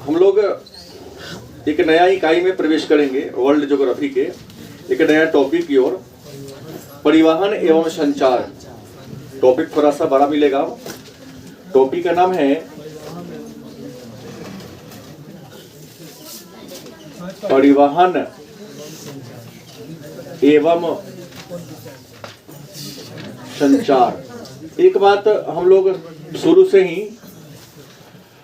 हम लोग एक नया इकाई में प्रवेश करेंगे वर्ल्ड ज्योग्राफी के एक नया टॉपिक की ओर, परिवहन एवं संचार। टॉपिक थोड़ा सा बड़ा मिलेगा। टॉपिक का नाम है परिवहन एवं संचार। एक बात हम लोग शुरू से ही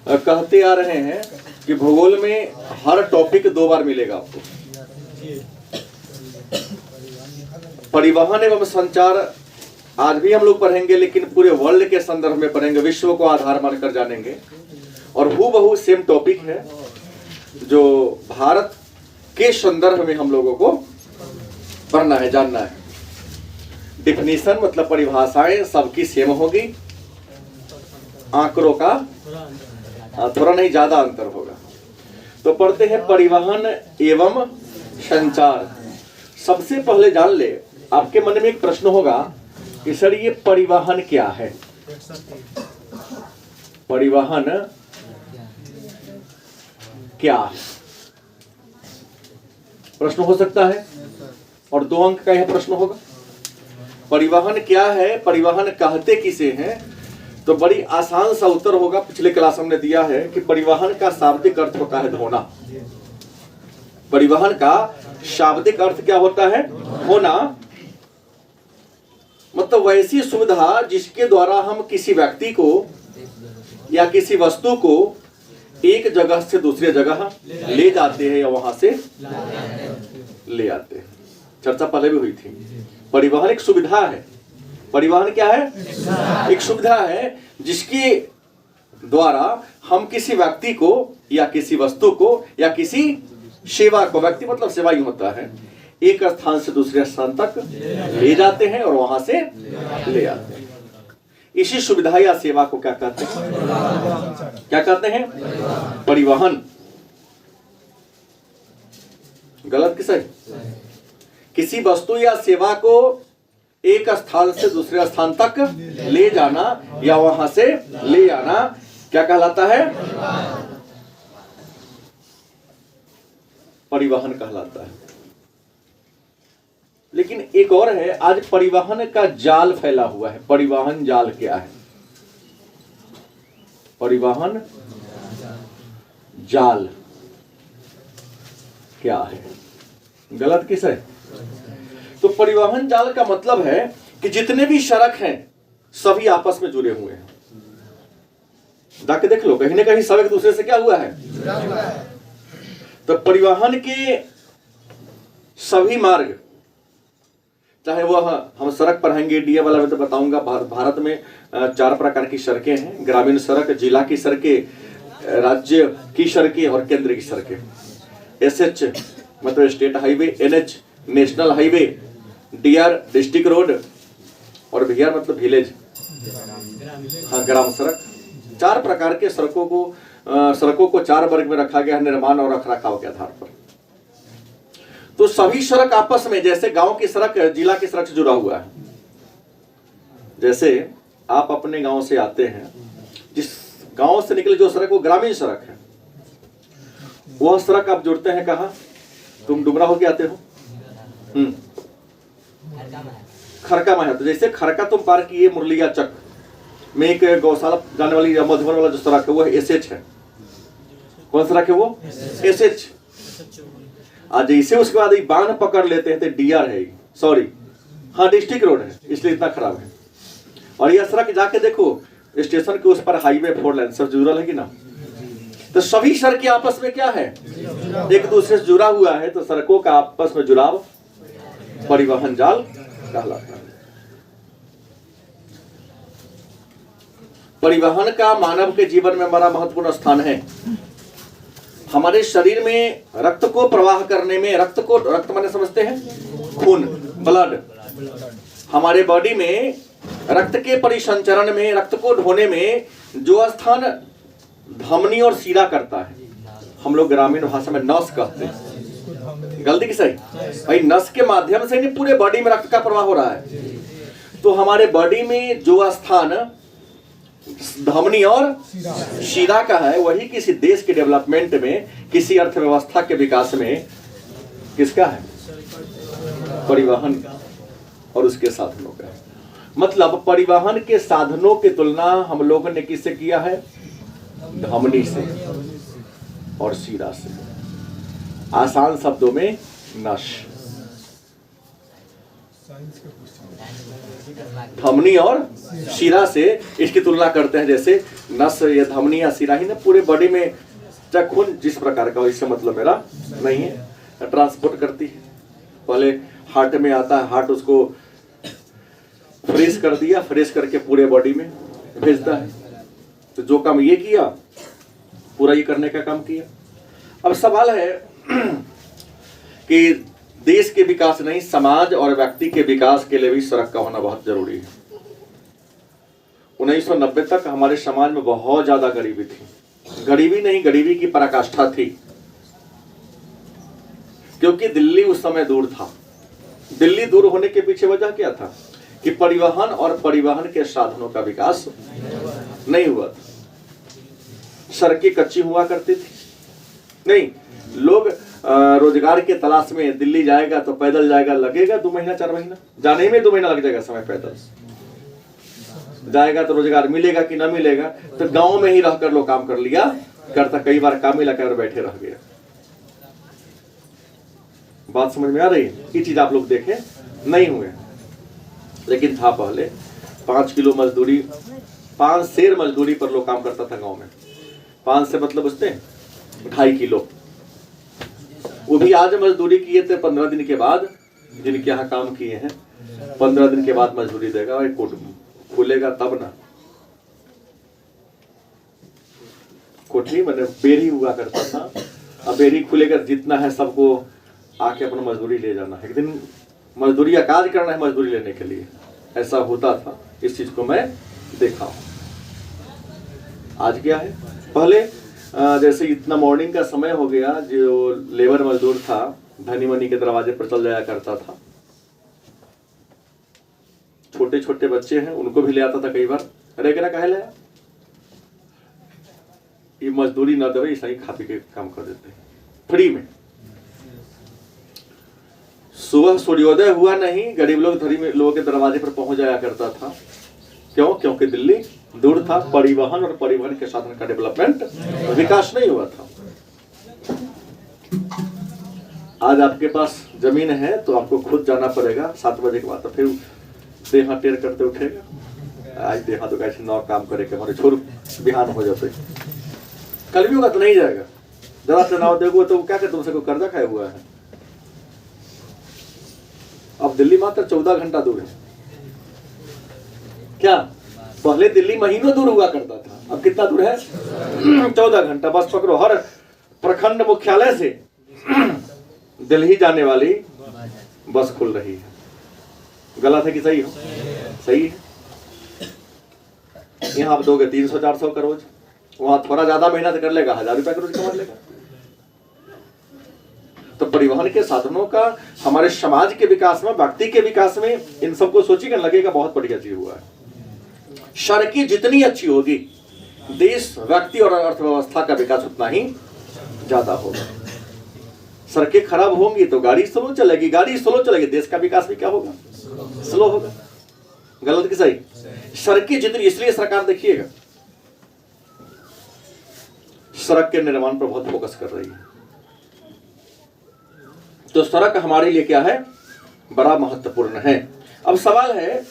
कहते आ रहे हैं कि भूगोल में हर टॉपिक 2 बार मिलेगा आपको। परिवहन एवं संचार आज भी हम लोग पढ़ेंगे, लेकिन पूरे वर्ल्ड के संदर्भ में पढ़ेंगे, विश्व को आधार मानकर जानेंगे। और हूबहू सेम टॉपिक है जो भारत के संदर्भ में हम लोगों को पढ़ना है, जानना है। डिफिनीशन मतलब परिभाषाएं सबकी सेम होगी, आंकड़ों का थोड़ा नहीं ज्यादा अंतर होगा। तो पढ़ते हैं परिवहन एवं संचार। सबसे पहले जान ले, आपके मन में एक प्रश्न होगा कि सर ये परिवहन क्या है? परिवहन क्या है? प्रश्न हो सकता है और 2 अंक का यह प्रश्न होगा। परिवहन क्या है, परिवहन कहते किसे हैं? तो बड़ी आसान सा उत्तर होगा, पिछले क्लास हमने दिया है कि परिवहन का शाब्दिक अर्थ होता है होना। परिवहन का शाब्दिक अर्थ क्या होता है? होना। मतलब वैसी सुविधा जिसके द्वारा हम किसी व्यक्ति को या किसी वस्तु को एक जगह से दूसरी जगह ले जाते हैं या वहां से ले आते हैं। चर्चा पहले भी हुई थी। परिवहन एक सुविधा है। परिवहन क्या है? एक सुविधा है जिसके द्वारा हम किसी व्यक्ति को या किसी वस्तु को या किसी सेवा को, व्यक्ति मतलब सेवा ही होता है, एक स्थान से दूसरे स्थान तक ले जाते हैं और वहां से ले आते हैं। इसी सुविधा या सेवा को क्या कहते हैं? क्या कहते हैं? परिवहन। गलत कि सही? किसी वस्तु या सेवा को एक स्थान से दूसरे स्थान तक ले जाना या वहां से ले आना क्या कहलाता है? परिवहन कहलाता है। लेकिन एक और है, आज परिवहन का जाल फैला हुआ है। परिवहन जाल क्या है? परिवहन जाल क्या है? गलत किस है? तो परिवहन जाल का मतलब है कि जितने भी सड़क हैं सभी आपस में जुड़े हुए हैं। जाके देख लो, कहीं ना कहीं सब एक दूसरे से क्या हुआ है? जुड़ा हुआ है। तो परिवहन के सभी मार्ग, चाहे वह हम सड़क पढ़ेंगे, डीए वाला में तो बताऊंगा। भारत में 4 प्रकार की सड़कें हैं। ग्रामीण सड़क, जिला की सड़कें, राज्य की सड़कें और केंद्र की सड़कें। एसएच मतलब state highway, NH national highway, DR district road और वीआर मतलब विलेज, हाँ ग्राम सड़क। 4 प्रकार के सड़कों को 4 वर्ग में रखा गया है निर्माण और रखरखाव के आधार पर। तो सभी सड़क आपस में, जैसे गांव की सड़क जिला की सड़क से जुड़ा हुआ है। जैसे आप अपने गांव से आते हैं, जिस गांव से निकले जो सड़क वो ग्रामीण सड़क है, वह सड़क आप जुड़ते हैं कहाँ? तुम डुमरा होके आते हो, खरका में है। तो जैसे खरका तुम पार किए, मुरलिया चक में एक गौशाला जाने वाली या मधुबन वाला जो सड़क है वो एसएच है। कौन सड़क है वो? एसएच। आज जैसे उसके बाद बांध पकड़ लेते हैं तो डीआर है, सॉरी हाँ डिस्ट्रिक्ट रोड है, इसलिए इतना खराब है। और यह सड़क जाके देखो, स्टेशन के उस पर हाईवे 4 लेन सब जुड़ा है कि ना? तो सभी सड़कें आपस में क्या है? एक दूसरे से जुड़ा हुआ है। तो सड़कों का आपस में जुड़ाव परिवहन जाल कहलाता है। परिवहन का मानव के जीवन में बड़ा महत्वपूर्ण स्थान है। हमारे शरीर में रक्त को प्रवाह करने में, रक्त माने समझते हैं खून, ब्लड। हमारे बॉडी में रक्त के परिसंचरण में, रक्त को ढोने में जो स्थान धमनी और सीरा करता है, हम लोग ग्रामीण भाषा में नस कहते हैं। गलती की सही? भाई नस के माध्यम से नहीं पूरे बॉडी में रक्त का प्रवाह हो रहा है। तो हमारे बॉडी में जो स्थान धमनी और शिरा का है, वही किसी देश के डेवलपमेंट में, किसी अर्थव्यवस्था के विकास में किसका है? परिवहन और उसके साधनों का है। मतलब परिवहन के साधनों की तुलना हम लोगों ने किससे किया है? धमनी से और शिरा से। आसान शब्दों में नस। धमनी और शिरा से इसकी तुलना करते हैं, जैसे नस या धमनी या शिरा ही ना पूरे बॉडी में चाहे खून जिस प्रकार का हो, इससे मतलब मेरा नहीं है, ट्रांसपोर्ट करती है। पहले हार्ट में आता है, हार्ट उसको फ्रेश कर दिया, फ्रेश करके पूरे बॉडी में भेजता है। तो जो काम ये किया पूरा ये करने का काम किया। अब सवाल है कि देश के विकास नहीं, समाज और व्यक्ति के विकास के लिए भी सड़क का होना बहुत जरूरी है। 1990 तक हमारे समाज में बहुत ज्यादा गरीबी थी। गरीबी नहीं, गरीबी की पराकाष्ठा थी, क्योंकि दिल्ली उस समय दूर था। दिल्ली दूर होने के पीछे वजह क्या था? कि परिवहन और परिवहन के साधनों का विकास नहीं हुआ था। सड़कें कच्ची हुआ करती थी, नहीं, लोग रोजगार के तलाश में दिल्ली जाएगा तो पैदल जाएगा, लगेगा 2 महीना 4 महीना, जाने में 2 महीना लग जाएगा समय। पैदल जाएगा तो रोजगार मिलेगा कि ना मिलेगा, तो गांव में ही रहकर लोग काम कर लिया करता, कई बार काम मिला कर बैठे रह गया। बात समझ में आ रही है? ये चीज आप लोग देखे नहीं हुए, लेकिन था पहले 5 किलो मजदूरी, 5 सेर मजदूरी पर लोग काम करता था गांव में। 5 से मतलब उसने 2.5 किलो। वो भी आज मजदूरी किए थे 15 दिन के बाद, जिनके यहाँ काम किए हैं 15 दिन के बाद मजदूरी देगा, भाई कोट खुलेगा तब ना। कोठरी मैंने बेरी हुआ करता था, अब बेरी खुलेगा, जितना है सबको आके अपना मजदूरी ले जाना है। एक दिन मजदूरी या कार्य करना है मजदूरी लेने के लिए, ऐसा होता था। इस चीज को मैं देखा हूं। आज क्या है? पहले जैसे इतना मॉर्निंग का समय हो गया, जो लेबर मजदूर था धनी मनी के दरवाजे पर चल जाया करता था। छोटे छोटे बच्चे हैं, उनको भी ले आता था कई बार। अरे क्या कहे लाया, ये मजदूरी ना दे, ऐसा ही खा पी के काम कर देते फ्री में। सुबह सूर्योदय हुआ नहीं, गरीब लोग धनी लोगों के दरवाजे पर पहुंच जाया करता था। क्यों? क्योंकि दिल्ली दूर था, परिवहन और परिवहन के साधन का डेवलपमेंट विकास नहीं हुआ था। आज आपके पास जमीन है तो आपको खुद जाना पड़ेगा 7 बजे के बाद, तो फिर देहा टेर करते उठेगा। आज देहा तो कैसे 9 काम करे के हमारे छोड़ बिहान हो जाते। कल भी होगा तो नहीं जाएगा। जरा तनाव देखो तो क्या कहते, तुमसे कोई कर्जा खाया हुआ है। अब दिल्ली मात्र 14 घंटा दूर है। क्या? पहले दिल्ली महीनों दूर हुआ करता था, अब कितना दूर है? 14 घंटा। बस पकड़ो, हर प्रखंड मुख्यालय से दिल्ली जाने वाली बस खुल रही है। गलत है कि सही हो? सही है। यहाँ आप दोगे 300-400 का रोज, वहां थोड़ा ज्यादा मेहनत कर लेगा, 1000 रुपए का रोज कमा लेगा। तो परिवहन के साधनों का हमारे समाज के विकास में, व्यक्ति के विकास में, इन सबको सोचिएगा, लगेगा बहुत बढ़िया चीज हुआ है। सड़कें जितनी अच्छी होगी, देश, व्यक्ति और अर्थव्यवस्था का विकास उतना ही ज्यादा होगा। सड़कें खराब होंगी तो गाड़ी स्लो चलेगी, गाड़ी स्लो चलेगी, देश का विकास भी क्या होगा? स्लो होगा। गलत कि सही? सड़कें जितनी, इसलिए सरकार देखिएगा सड़क के निर्माण पर बहुत फोकस कर रही है। तो सड़क हमारे लिए क्या है? बड़ा महत्वपूर्ण है। अब सवाल है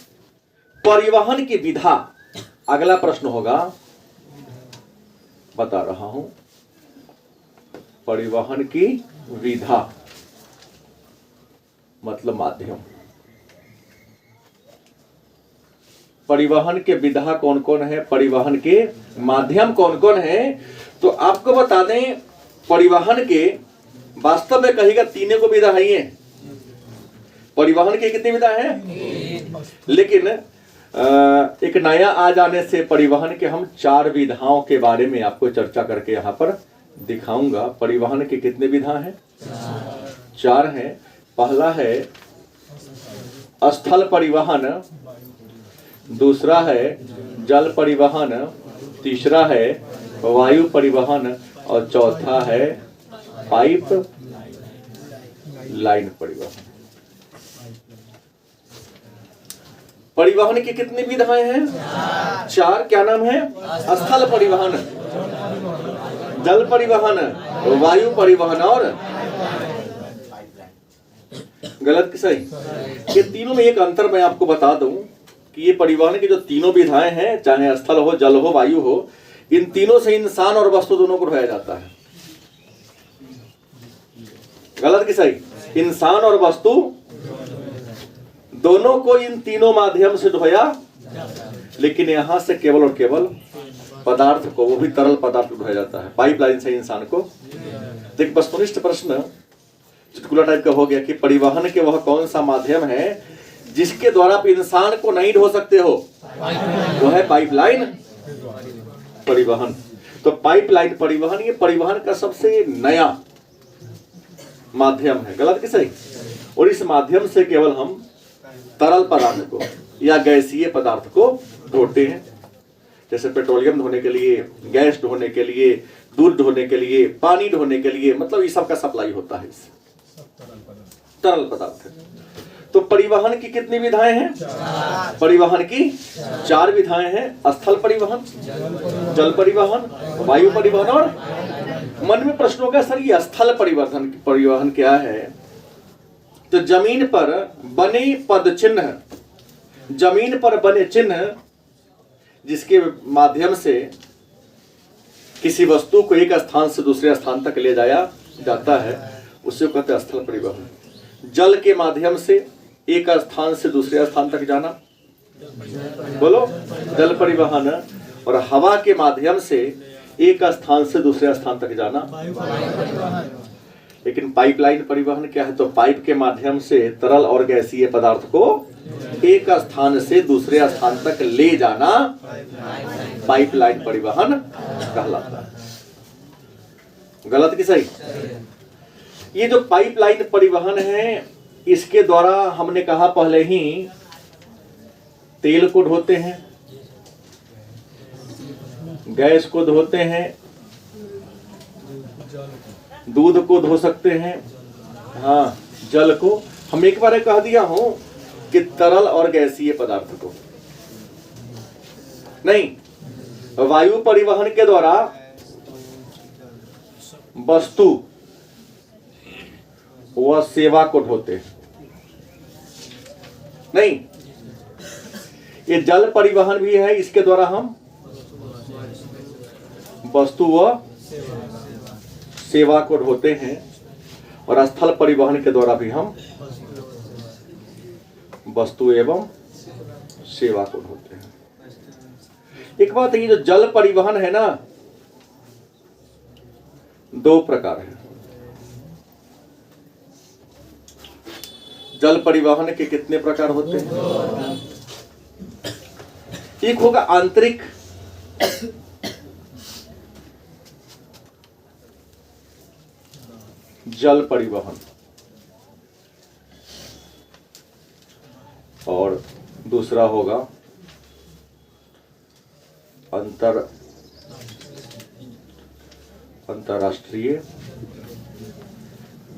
परिवहन की विधा। अगला प्रश्न होगा, बता रहा हूं, परिवहन की विधा मतलब माध्यम। परिवहन के विधा कौन कौन है, परिवहन के माध्यम कौन कौन है? तो आपको बता दें, परिवहन के वास्तव में कहेगा 3 को विधा है। ये परिवहन की कितनी विधा है? लेकिन एक नया आ जाने से परिवहन के हम 4 विधाओं के बारे में आपको चर्चा करके यहाँ पर दिखाऊंगा। परिवहन के कितने विधा हैं? 4 हैं। पहला है स्थल परिवहन, दूसरा है जल परिवहन, तीसरा है वायु परिवहन और चौथा है पाइप लाइन परिवहन। परिवहन की कितनी विधाएं हैं? 4। क्या नाम है? स्थल परिवहन, जल परिवहन, वायु परिवहन और गलत कि सही? ये तीनों में एक अंतर मैं आपको बता दूं कि ये परिवहन की जो तीनों विधाएं हैं, चाहे स्थल हो, जल हो, वायु हो, इन तीनों से इंसान और वस्तु दोनों को ढोया जाता है। गलत कि सही? इंसान और वस्तु दोनों को इन तीनों माध्यम से ढोया, लेकिन यहां से केवल और केवल पदार्थ को, वो भी तरल पदार्थ को ढोया जाता है पाइपलाइन से इंसान को। एक वस्तुनिष्ठ प्रश्न चुटकुला टाइप का हो गया कि परिवहन के वह कौन सा माध्यम है जिसके द्वारा आप इंसान को नहीं ढो सकते हो? वो है पाइपलाइन परिवहन। तो पाइपलाइन परिवहन ये परिवहन का सबसे नया माध्यम है। गलत कि सही? और इस माध्यम से केवल हम तरल पदार्थ को या गैसीय पदार्थ को ढोते हैं, जैसे पेट्रोलियम ढोने के लिए, गैस ढोने के लिए, दूध ढोने के लिए, पानी ढोने के लिए, मतलब ये सब का सप्लाई होता है इससे, तरल पदार्थ है। तो परिवहन की कितनी विधाएं हैं? परिवहन की 4 विधाएं हैं। स्थल परिवहन, जल परिवहन, वायु परिवहन और मन में प्रश्न होगा सर ये स्थल परिवहन क्या है? तो जमीन पर बने पद चिन्ह, जमीन पर बने चिन्ह जिसके माध्यम से किसी वस्तु को एक स्थान से दूसरे स्थान तक ले जाया जाता है, उसे कहते हैं स्थल परिवहन। जल के माध्यम से एक स्थान से दूसरे स्थान तक जाना, बोलो, जल परिवहन। और हवा के माध्यम से एक स्थान से दूसरे स्थान तक जाना। लेकिन पाइपलाइन परिवहन क्या है? तो पाइप के माध्यम से तरल और गैसीय पदार्थ को एक स्थान से दूसरे स्थान तक ले जाना पाइपलाइन परिवहन कहलाता है। गलत कि सही? ये जो पाइपलाइन परिवहन है, इसके द्वारा हमने कहा पहले ही तेल को ढोते हैं, गैस को धोते हैं, दूध को धो सकते हैं, हाँ, जल को। हम एक बार कह दिया हूं कि तरल और गैसीय पदार्थ को नहीं। वायु परिवहन के द्वारा वस्तु व सेवा को ढोते नहीं। ये जल परिवहन भी है, इसके द्वारा हम वस्तु व सेवा को ढोते हैं। और स्थल परिवहन के द्वारा भी हम वस्तु एवं सेवा को ढोते हैं। एक बात है, ये जो जल परिवहन है ना, 2 प्रकार है। जल परिवहन के कितने प्रकार होते हैं? एक होगा आंतरिक जल परिवहन और दूसरा होगा अंतरराष्ट्रीय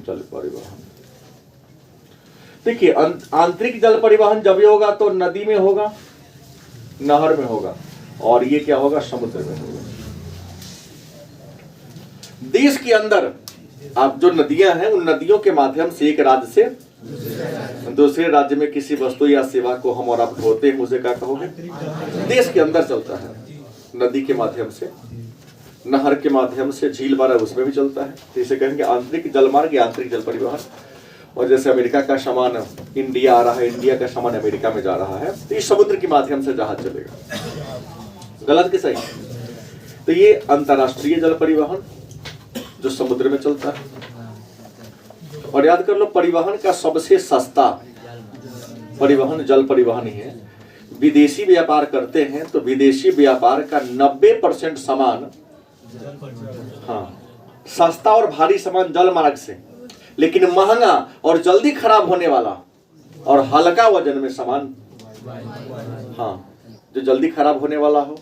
जल परिवहन। देखिए, आंतरिक जल परिवहन जब भी होगा तो नदी में होगा, नहर में होगा, और ये क्या होगा? समुद्र में होगा। देश के अंदर आप जो नदियां हैं, उन नदियों के माध्यम से एक राज्य से दूसरे राज्य में किसी वस्तु या सेवा को हम और आप ढोते हैं, उसे क्या कहोगे? देश के अंदर चलता है, नदी के माध्यम से, नहर के माध्यम से, झील बारा उसमें भी चलता है। तो इसे कहेंगे आंतरिक जल मार्ग या आंतरिक जल परिवहन। और जैसे अमेरिका का सामान इंडिया आ रहा है, इंडिया का सामान अमेरिका में जा रहा है, तो इस समुद्र के माध्यम से जहाज चलेगा। गलत कि सही? तो ये अंतरराष्ट्रीय जल परिवहन जो समुद्र में चलता है। और याद कर लो, परिवहन का सबसे सस्ता परिवहन जल परिवहन ही है। विदेशी व्यापार करते हैं तो विदेशी व्यापार का 90% सामान, हाँ, सस्ता और भारी सामान जल मार्ग से, लेकिन महंगा और जल्दी खराब होने वाला और हल्का वजन में सामान, हाँ, जो जल्दी खराब होने वाला हो,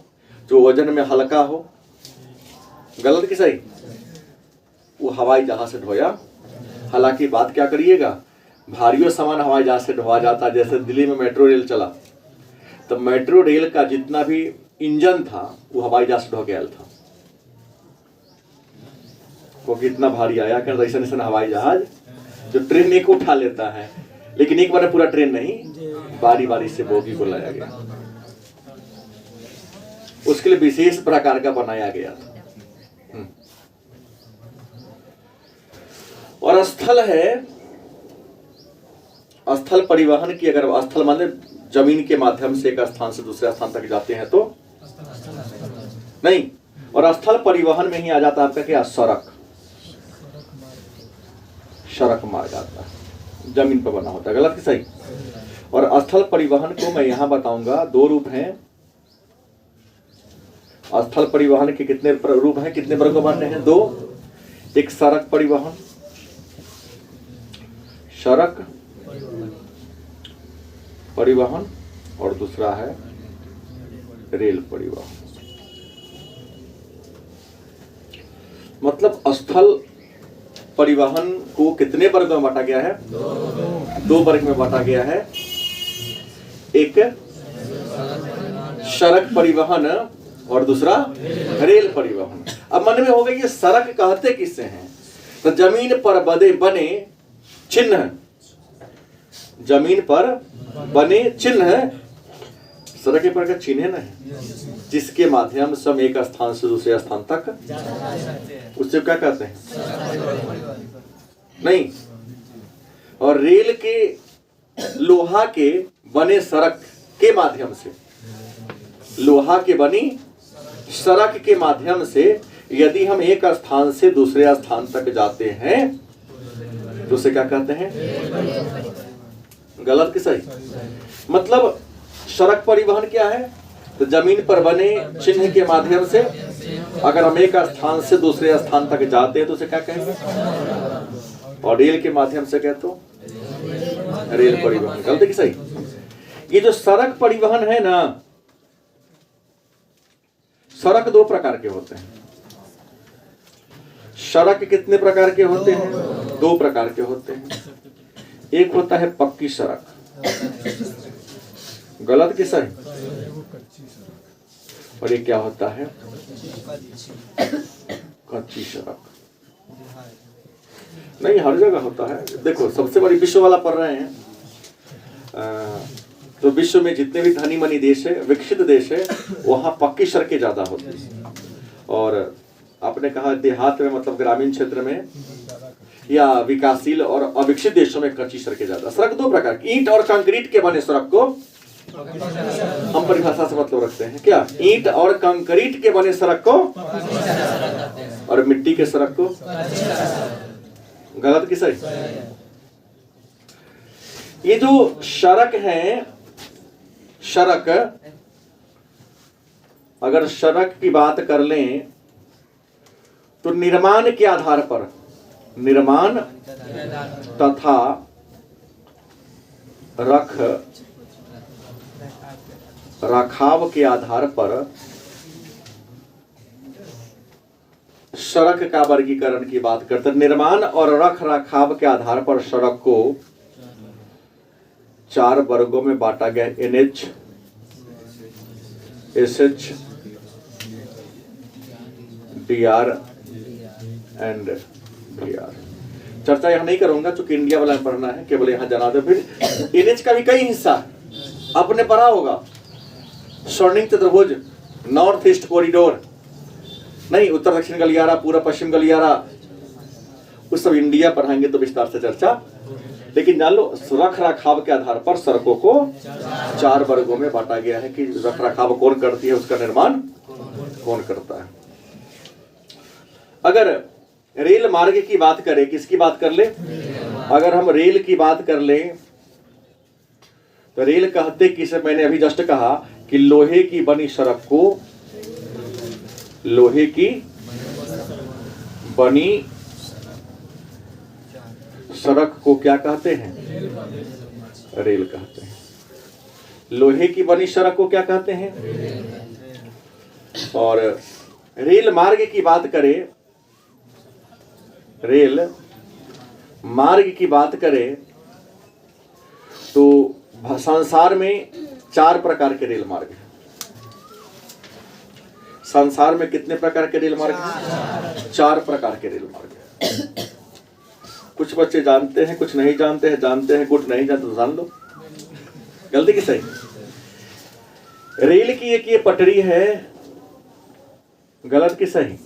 जो वजन में हल्का हो। गलत कि सही? वो हवाई जहाज से ढोया। हालांकि बात क्या करिएगा, भारी सामान हवाई जहाज से ढोया जाता है। जैसे दिल्ली में मेट्रो रेल चला, तो मेट्रो रेल का जितना भी इंजन था वो हवाई जहाज से ढो के आयल था। वो कितना भारी आया कि ऐसा ऐसा हवाई जहाज जो ट्रेन एक उठा लेता है, लेकिन एक बार पूरा ट्रेन नहीं, बारी बारी से बोगी को लाया गया। उसके लिए विशेष प्रकार का बनाया गया था। और स्थल है, स्थल परिवहन की, अगर स्थल माने जमीन के माध्यम से एक स्थान से दूसरे स्थान तक जाते हैं तो नहीं। और स्थल परिवहन में ही आ जाता है आपका क्या, सड़क। सड़क मार्ग आता है, जमीन पर बना होता है। गलत कि सही? और स्थल परिवहन को मैं यहां बताऊंगा, दो रूप हैं। स्थल परिवहन के कितने रूप हैं, कितने वर्ग मान्य हैं? दो। एक सड़क परिवहन, सड़क परिवहन, और दूसरा है रेल परिवहन। मतलब स्थल परिवहन को कितने वर्ग में बांटा गया है? दो वर्ग में बांटा गया है। एक सड़क परिवहन और दूसरा रेल परिवहन। अब मन में होगा ये सड़क कहते किससे हैं? तो जमीन पर बने चिन्ह, जमीन पर बने चिन्ह सड़क पर का चिन्ह है ना, जिसके माध्यम से हम एक स्थान से दूसरे स्थान तक, उससे क्या कहते हैं? नहीं। और रेल के लोहा के बने सड़क के माध्यम से, लोहा के बनी सड़क के माध्यम से यदि हम एक स्थान से दूसरे स्थान तक जाते हैं तो उसे क्या कहते हैं? गलत कि सही? मतलब सड़क परिवहन क्या है? तो जमीन पर बने चिन्ह के माध्यम से अगर हम एक स्थान से दूसरे स्थान तक जाते हैं तो उसे क्या कहेंगे? और रेल के माध्यम से कहते हो रेल परिवहन। गलत कि सही? ये जो सड़क परिवहन है ना, सड़क दो प्रकार के होते हैं। सड़क कितने प्रकार के होते हैं? दो प्रकार के होते हैं। एक होता है पक्की सड़क। गलत कि सही? और एक क्या होता है? कच्ची सड़क। नहीं, हर जगह होता है। देखो, सबसे बड़ी विश्व वाला पढ़ रहे हैं, तो विश्व में जितने भी धनी मनी देश है, विकसित देश है, वहाँ पक्की सड़कें ज्यादा होती हैं। और आपने कहा देहात में, मतलब ग्रामीण क्षेत्र में या विकासशील और अविकसित देशों में कच्ची सड़कें ज्यादा। सड़क दो प्रकार की, ईंट और कंक्रीट के बने सड़क को हम परिभाषा से मतलब रखते हैं क्या? ईंट और कंक्रीट के बने सड़क को, और मिट्टी के सड़क को। गलत कि सही? ये जो सड़क है, सड़क, अगर सड़क की बात कर लें तो निर्माण के आधार पर, निर्माण तथा रखाव के आधार पर सड़क का वर्गीकरण की बात करते हैं। निर्माण और रख रखाव के आधार पर सड़क को 4 वर्गों में बांटा गया। NH, SH, DR and VR। चर्चा यहां नहीं करूंगा क्योंकि इंडिया वाला पढ़ना है, केवल यहां जाना दो। फिर NH का भी कई हिस्सा आपने पढ़ा होगा। स्वर्णिम चतुर्भुज, नॉर्थ ईस्ट कॉरिडोर, नहीं, उत्तर दक्षिण गलियारा, पूर्व पश्चिम गलियारा, उस सब इंडिया पढ़ाएंगे तो विस्तार से चर्चा। लेकिन जान लो, रख रखाव के आधार पर सड़कों को 4 वर्गों में बांटा गया है कि रख रखाव कौन करती है, उसका निर्माण कौन करता है। अगर रेल मार्ग की बात करें, किसकी बात कर ले? अगर हम रेल की बात कर ले तो रेल कहते किसे? मैंने अभी जस्ट कहा कि लोहे की बनी सड़क को, लोहे की बनी सड़क को क्या कहते हैं? रेल कहते हैं। लोहे की बनी सड़क को क्या कहते हैं? और रेल मार्ग की बात करें, रेल मार्ग की बात करें तो संसार में 4 प्रकार के रेल मार्ग हैं। संसार में कितने प्रकार के रेल मार्ग हैं? 4 प्रकार के रेल मार्ग हैं। कुछ बच्चे जानते हैं, कुछ नहीं जानते हैं, जानते हैं कुछ नहीं जानते तो जान लो। गलती की सही? रेल की एक ये पटरी है, गलत की सही?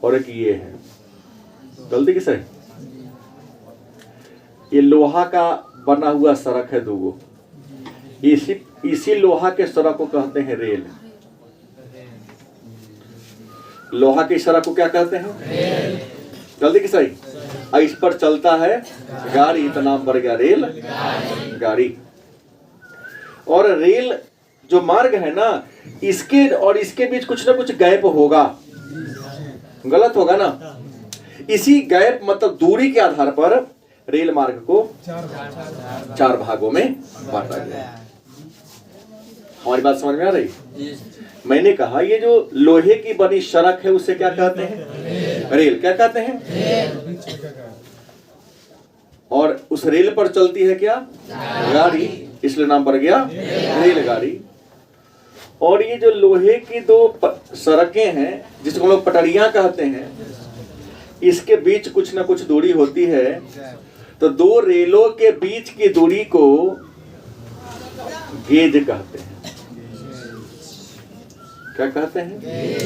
और एक ये है, गलती की सही? ये लोहा का बना हुआ सड़क है 2 गो, इसी लोहा के सड़क को कहते हैं रेल। लोहा की सड़क को क्या कहते हैं? रेल। जल्दी की सही? इस पर चलता है गाड़ी, तो नाम पड़ गया रेल गाड़ी। और रेल जो मार्ग है ना, इसके और इसके बीच कुछ ना कुछ गैप होगा, गलत होगा ना? इसी गैप मतलब दूरी के आधार पर रेल मार्ग को 4 भागों में बांटा गया। हमारी बात समझ में आ रही? मैंने कहा ये जो लोहे की बनी सड़क है उसे क्या कहते हैं? रेल। क्या कहते हैं? और उस रेल पर चलती है क्या? गाड़ी, इसलिए नाम पड़ गया रेलगाड़ी। और ये जो लोहे की 2 सड़कें हैं जिसको हम लोग पटरियां कहते हैं, इसके बीच कुछ ना कुछ दूरी होती है, तो 2 रेलों के बीच की दूरी को गेज कहते हैं। क्या कहते हैं?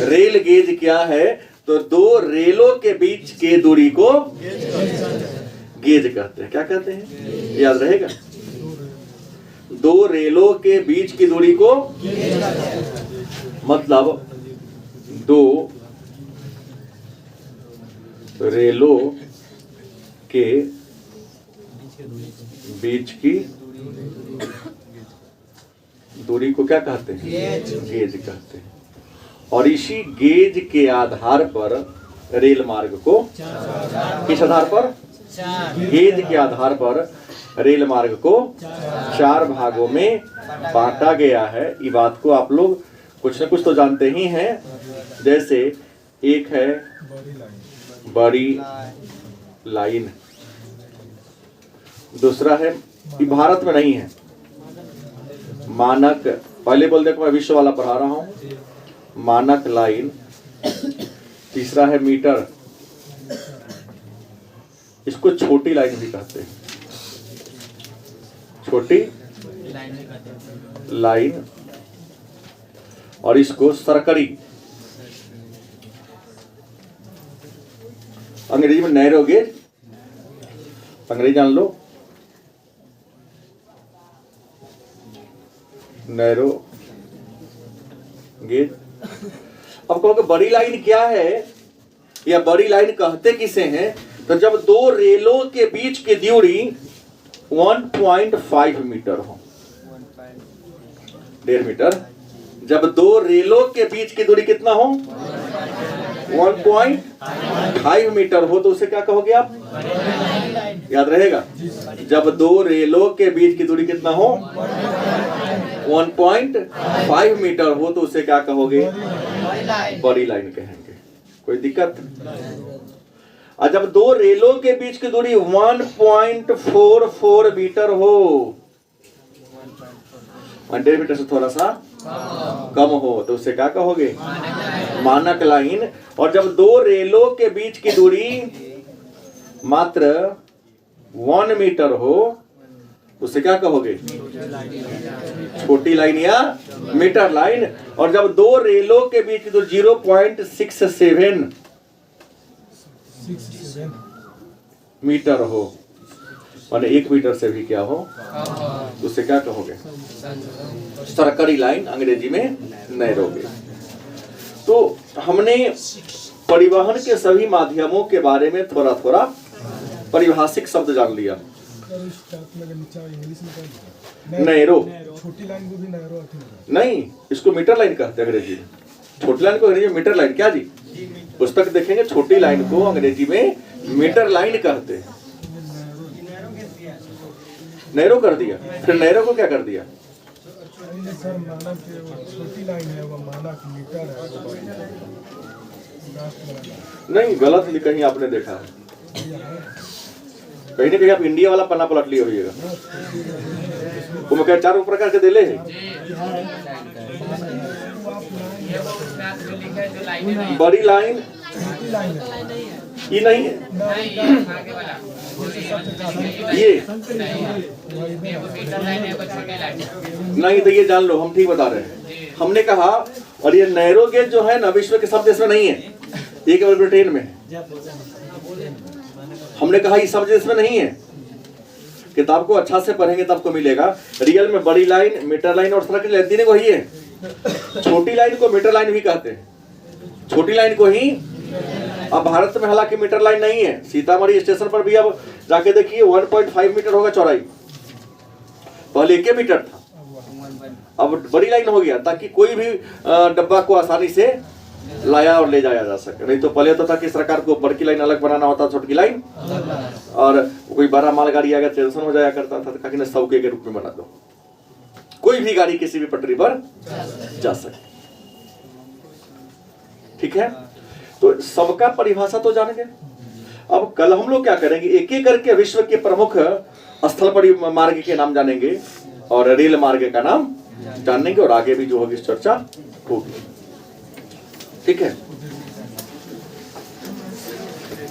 रेल गेज क्या है? तो 2 रेलों के बीच के दूरी को गेज कहते हैं। क्या कहते हैं? याद रहेगा? 2 रेलों के बीच की दूरी को मतलब 2 रेलों के बीच की दूरी को क्या कहते हैं? गेज कहते हैं। और इसी गेज के आधार पर रेल मार्ग को, किस आधार पर? गेज के आधार पर रेल मार्ग को 4 भागों में बांटा गया है। ये बात को आप लोग कुछ न कुछ तो जानते ही हैं। जैसे एक है बड़ी लाइन, दूसरा है, ये भारत में नहीं है, मानक, पहले बोल देखो मैं विश्व वाला पढ़ा रहा हूं, मानक लाइन। तीसरा है मीटर, इसको छोटी लाइन भी कहते हैं, छोटी लाइन। और इसको सरकरी, अंग्रेजी में नैरो गेज, अंग्रेजी जान लो, नैरो गेज। अब कहोगे बड़ी लाइन क्या है या बड़ी लाइन कहते किसे हैं? तो जब 2 रेलों के बीच की दूरी 1.5 मीटर हो, 1.5 मीटर, जब 2 रेलों के बीच की दूरी कितना हो? 1.5 मीटर हो, तो उसे क्या कहोगे आप? याद रहेगा? जब 2 रेलों के बीच की दूरी कितना हो? 1.5 मीटर हो, तो उसे क्या कहोगे? बड़ी लाइन कहेंगे। कोई दिक्कत? और जब 2 रेलों के बीच की दूरी 1.44 मीटर हो, 1.5 मीटर से थोड़ा सा कम हो, तो उसे क्या कहोगे? मानक लाइन। और जब 2 रेलों के बीच की दूरी मात्र 1 मीटर हो, उसे क्या कहोगे? छोटी लाइन या मीटर लाइन। और जब 2 रेलों के बीच की दूरी 0.67 मीटर हो, माने 1 मीटर से भी क्या हो, उसे क्या कहोगे? सरकरी लाइन, अंग्रेजी में नैरो गेज। तो हमने परिवहन के सभी माध्यमों के बारे में थोड़ा थोड़ा परिभाषिक शब्द जान लिया। नैरो, छोटी लाइन को भी नैरो नहीं, इसको मीटर लाइन कहते हैं अंग्रेजी में। छोटी लाइन को अंग्रेजी में मीटर लाइन, क्या जी? पुस्तक देखेंगे, छोटी लाइन को अंग्रेजी में मीटर लाइन कहते हैं। नैरो कर दिया। फिर नैरो को क्या कर दिया? सर माना कि वो छोटी लाइन है, वो माना कि मीटर है। नहीं, गलत कहीं आपने देखा है, कहीं ना कहीं आप इंडिया वाला पन्ना पलट लिए होइएगा। वो मैं क्या 4 प्रकार के दिले है। बड़ी लाइन ये नहीं है, ये नहीं, तो ये जान लो हम ठीक बता रहे हैं। हमने कहा और ये नैरो गेज जो है ना विश्व के सब देश में नहीं है, ये केवल ब्रिटेन में है। हमने कहा ये सब देश में नहीं है। किताब को अच्छा से पढ़ेंगे तब को मिलेगा। रियल में बड़ी लाइन, मीटर लाइन और सर्कल लाइन तीनों को ही है। छोटी लाइन को मीटर लाइन भी कहते हैं, छोटी लाइन को ही। अब भारत में हालांकि मीटर लाइन नहीं है। सीतामढ़ी स्टेशन पर भी अब जाके देखिए 1.5 मीटर होगा चौड़ाई, पहले 1 मीटर था, अब बड़ी लाइन हो गया ताकि कोई भी डब्बा को आसानी से लाया और ले जाया जा सके। नहीं तो पहले तो था कि सरकार को बड़ी लाइन अलग बनाना होता, छोटी लाइन, और कोई बड़ा मालगाड़ी आगे टेंशन हो जाया करता था, ताकि सौके के रूप में बना दो, कोई भी गाड़ी किसी भी पटरी पर जा सके। ठीक है, तो सबका परिभाषा तो जान गए। अब कल हम लोग क्या करेंगे, एक एक करके विश्व के प्रमुख स्थल परिमार्ग के नाम जानेंगे और रेल मार्ग का नाम जानेंगे, और आगे भी जो होगी चर्चा होगी। ठीक है।